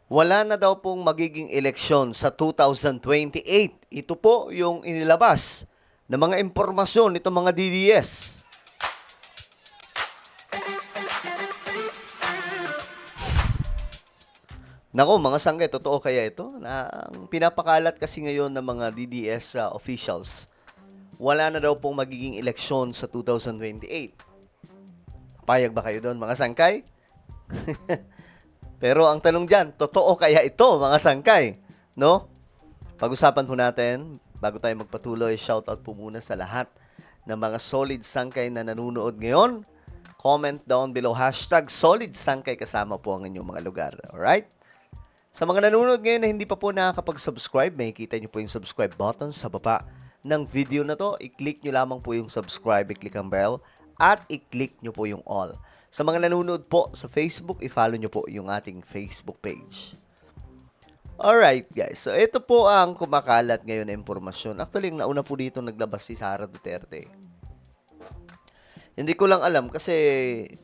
Wala na daw pong magiging eleksyon sa 2028. Ito po yung inilabas ng mga impormasyon nitong mga DDS. Nako, mga sanggay, totoo kaya ito? Na ang pinapakalat kasi ngayon ng mga DDS officials, wala na daw pong magiging eleksyon sa 2028. Payag ba kayo doon, mga sangkay? Pero ang tanong dyan, totoo kaya ito, mga sangkay? No? Pag-usapan po natin, bago tayo magpatuloy, shoutout po muna sa lahat ng mga solid sangkay na nanonood ngayon. Comment down below, hashtag solid sangkay, kasama po ang inyong mga lugar. Alright? Sa mga nanonood ngayon na hindi pa po nakakapag-subscribe, makikita nyo po yung subscribe button sa baba ng video na to. I-click nyo lamang po yung subscribe, i-click ang bell, at i-click nyo po yung all. Sa mga nanonood po sa Facebook, i-follow nyo po yung ating Facebook page. Alright guys, so ito po ang kumakalat ngayon na impormasyon. Actually, yung nauna po dito naglabas si Sara Duterte. Hindi ko lang alam kasi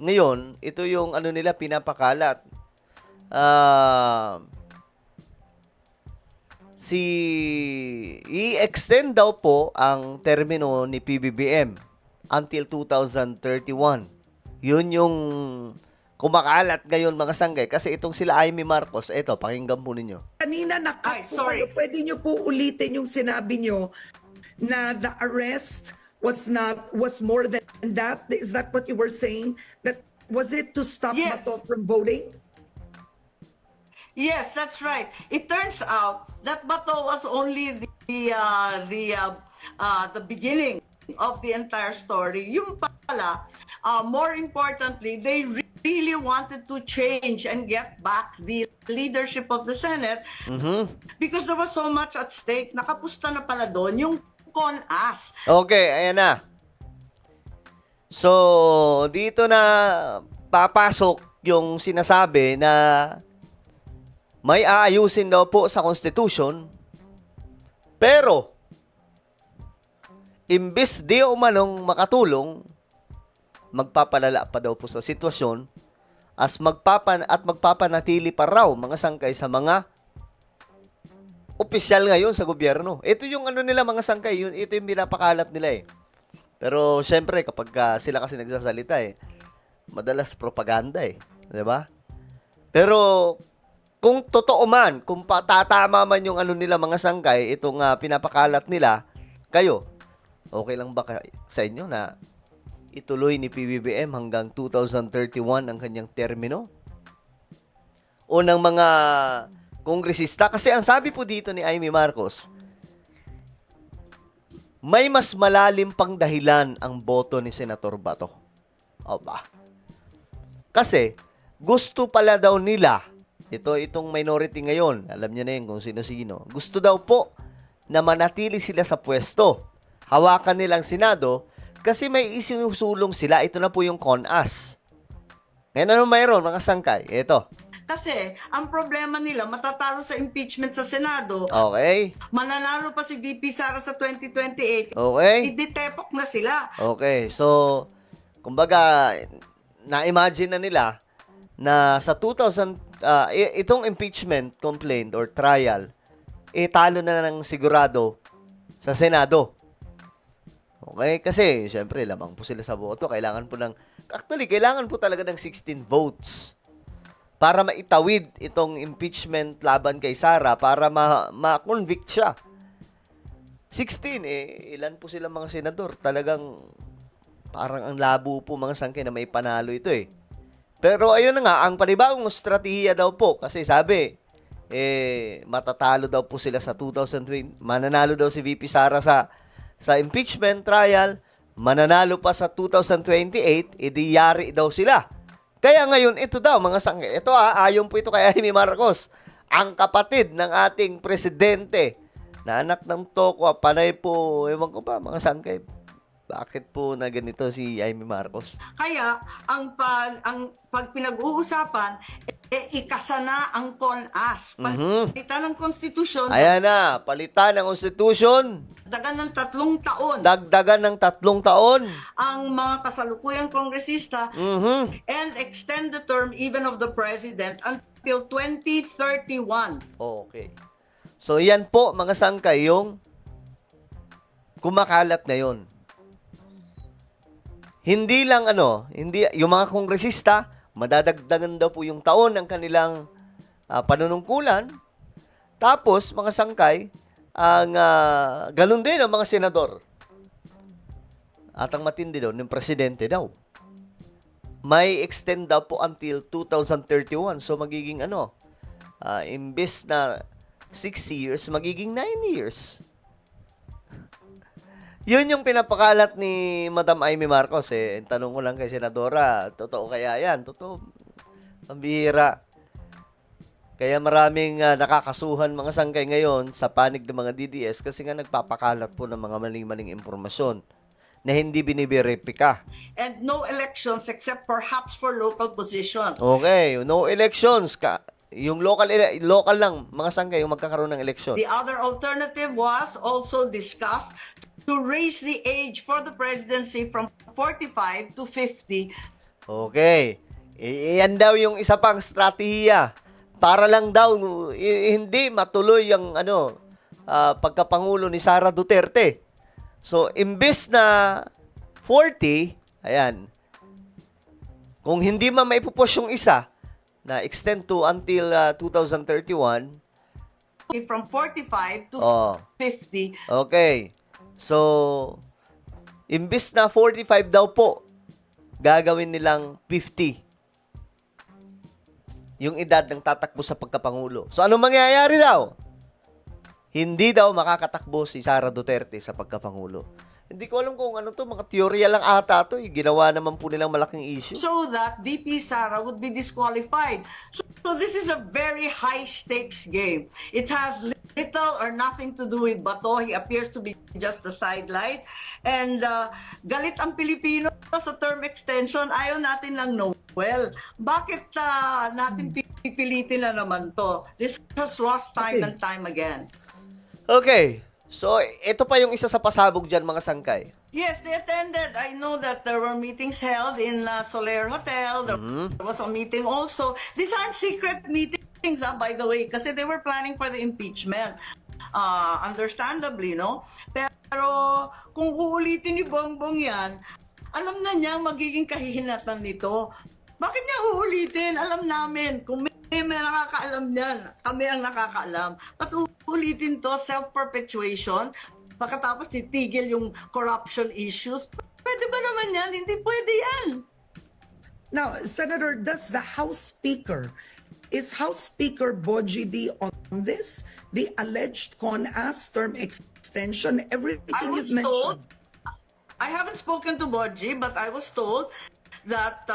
ngayon, ito yung ano nila pinapakalat. I-extend daw po ang termino ni PBBM until 2031. Yun yung kumakalat ngayon, mga sanggay. Kasi itong sila Amy Marcos, eto, pakinggan po ninyo. Kanina sorry. pwede niyo po ulitin yung sinabi niyo na the arrest was more than that? Is that what you were saying? That was it to stop Yes. Bato from voting? Yes, that's right. It turns out that Bato was only the beginning of the entire story. Yung pala, more importantly, they really wanted to change and get back the leadership of the Senate because there was so much at stake. Nakapusta na pala doon yung CONAS. Okay, ayan na. So, dito na papasok yung sinasabi na may aayusin daw po sa Constitution, pero imbis di umanong makatulong, magpapalala pa daw po sa sitwasyon at magpapanatili pa raw, mga sangkay, sa mga opisyal ngayon sa gobyerno. Ito yung ano nila, mga sangkay, ito yung pinapakalat nila eh. Pero syempre kapag sila kasi nagsasalita madalas propaganda eh, 'di ba? Pero kung totoo man, kung tatama man yung ano nila, mga sangkay, itong pinapakalat nila, kayo, okay lang ba sa inyo na ituloy ni PBBM hanggang 2031 ang kanyang termino? O ng mga kongresista? Kasi ang sabi po dito ni Amy Marcos, may mas malalim pang dahilan ang boto ni Senator Bato. O ba? Kasi gusto pala daw nila, itong minority ngayon, alam niyo na yun kung sino-sino, gusto daw po na manatili sila sa pwesto. Hawakan nilang Senado kasi may isinusulong sila. Ito na po yung CONAS. Ngayon ano mayroon, mga sangkay? Ito. Kasi ang problema nila, matatalo sa impeachment sa Senado, Okay. mananalo pa si VP Sara sa 2028, Okay. iditepok na sila. Okay. So, kumbaga, na-imagine na nila na sa 2000, itong impeachment complaint or trial, talo na ng sigurado sa Senado. Okay? Kasi, syempre, lamang po sila sa boto. Kailangan po talaga ng 16 votes para maitawid itong impeachment laban kay Sara para ma-convict siya. 16, ilan po sila mga senador? Talagang parang ang labo po, mga sangkay, na may panalo ito eh. Pero ayun na nga, ang panibagong estratehiya daw po, kasi sabi, matatalo daw po sila sa 2020, mananalo daw si VP Sara sa impeachment trial, mananalo pa sa 2028, yari daw sila. Kaya ngayon, ito daw, mga sangkay, ito ayon po ito kay Amy Marcos, ang kapatid ng ating presidente, na anak ng Tokwa, panay po, ewan ko pa, mga sangkay, bakit po na ganito si Amy Marcos? Kaya ang pag pinag-uusapan, ikasa na ang CONAS. Palitan ng konstitusyon, Ayan na, palitan ng konstitusyon, dagan ng 3 taon. dagdagan ng 3 taon, Ang mga kasalukuyang kongresista and extend the term even of the president until 2031. Okay. So, yan po, mga sangkay, yung kumakalat ngayon. Hindi lang hindi yung mga kongresista, madadagdagan daw po yung taon ng kanilang panunungkulan. Tapos, mga sangkay, ganun din ang mga senador. At ang matindi daw, ng presidente daw. May extend daw po until 2031. So, magiging imbes na 6 years, magiging 9 years. Yun yung pinapakalat ni Madam Amy Marcos eh. Tanong ko lang kay Senadora, totoo kaya yan? Totoo. Pambihira. Kaya maraming nakakasuhan mga sangkay ngayon sa panig ng mga DDS kasi nga nagpapakalat po ng mga maling-maling impormasyon na hindi biniberipika. And no elections except perhaps for local positions. Okay, no elections. Yung local lang, mga sangkay, yung magkakaroon ng eleksyon. The other alternative was also discussed to raise the age for the presidency from 45 to 50. Okay. Iyan daw yung isa pang strategiya para lang daw hindi matuloy yung pagkapangulo ni Sara Duterte. So, imbes na 40, ayan, kung hindi man maipupush yung isa na extend to until 2031, From 45 to oh, 50. okay. So, imbes na 45 daw po, gagawin nilang 50 yung edad ng tatakbo sa pagkapangulo. So, anong mangyayari daw? Hindi daw makakatakbo si Sara Duterte sa pagkapangulo. Hindi ko alam kung ano to, mga teorya lang ata to. Ginawa naman po nilang malaking issue. So that VP Sara would be disqualified. So this is a very high stakes game. It has little or nothing to do with Bato. He appears to be just a sidelight. And galit ang Pilipino sa term extension. Ayaw natin lang Noel. Bakit natin pipilitin na naman to? This has lost time and time again. Okay. So, ito pa yung isa sa pasabog dyan, mga sangkay. Yes, they attended. I know that there were meetings held in Soler Hotel. There was a meeting also. These aren't secret meetings, by the way, kasi they were planning for the impeachment. Understandably, no? Pero kung uulitin ni Bongbong yan, alam na niya magiging kahihinatan nito. Bakit niya uulitin? Alam namin. Kung may nakakaalam niyan, kami ang nakakaalam. At uulitin to, self-perpetuation, pagkatapos titigil yung corruption issues. Pwede ba naman yan? Hindi pwede yan. Now, Senator, does the is House Speaker Boji D on this? The alleged CONAS term extension, everything I was you've mentioned. I haven't spoken to Bodji, but I was told that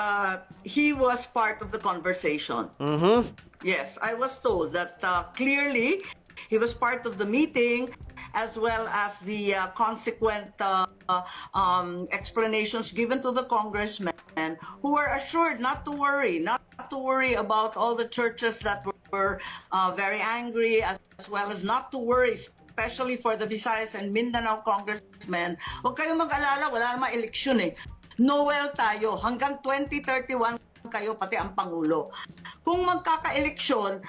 he was part of the conversation. Mm-hmm. Yes, I was told that clearly he was part of the meeting as well as the consequent explanations given to the congressmen who were assured not to worry about all the churches that were very angry, as well as not to worry, especially for the Visayas and Mindanao congressmen. Huwag kayong mag-alala, wala namang eleksyon eh. Noel tayo, hanggang 2031 kayo, pati ang Pangulo. Kung magkaka-eleksyon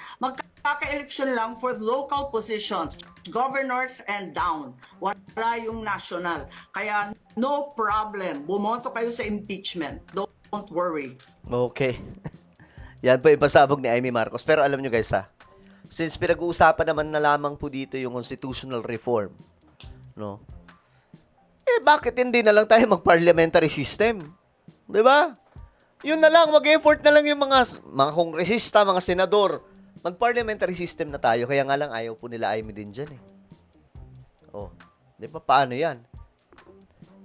lang for local positions, governors and down. Wala yung national. Kaya no problem. Bumoto kayo sa impeachment. Don't worry. Okay. Yan po ipasabog ni Amy Marcos. Pero alam nyo guys since pinag-uusapan naman na lamang po dito yung constitutional reform, no? Bakit hindi na lang tayo mag-parliamentary system? 'Di ba? Yun na lang, mag-effort na lang yung mga kongresista, mga senador. Mag-parliamentary system na tayo. Kaya nga lang ayaw po nila Amy din dyan eh. Oh, 'di ba paano 'yan?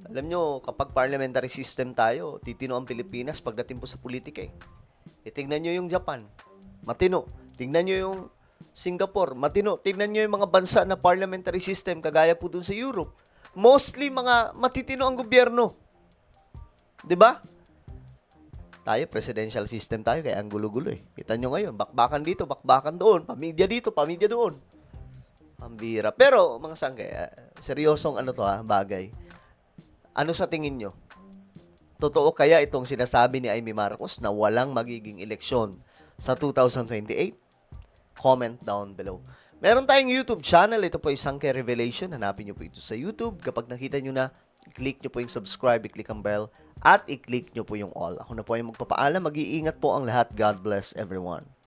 Alam nyo, kapag parliamentary system tayo, titino ang Pilipinas pagdating po sa politika eh. Tingnan nyo yung Japan, matino. Tingnan nyo yung Singapore, matino. Tingnan nyo yung mga bansa na parliamentary system, kagaya po dun sa Europe. Mostly mga matitino ang gobyerno. 'Di ba? Tayo presidential system tayo kaya ang gulo-gulo eh. Kita nyo ngayon, bakbakan dito, bakbakan doon, pamilya dito, pamilya doon. Ang bira. Pero mga sangkay, seryosong bagay. Ano sa tingin nyo? Totoo kaya itong sinasabi ni Amy Marcos na walang magiging eleksyon sa 2028? Comment down below. Meron tayong YouTube channel. Ito po isang Sangke Revelation. Hanapin nyo po ito sa YouTube. Kapag nakita nyo na, i-click nyo po yung subscribe, i-click ang bell, at i-click nyo po yung all. Ako na po yung magpapaalam. Mag-iingat po ang lahat. God bless everyone.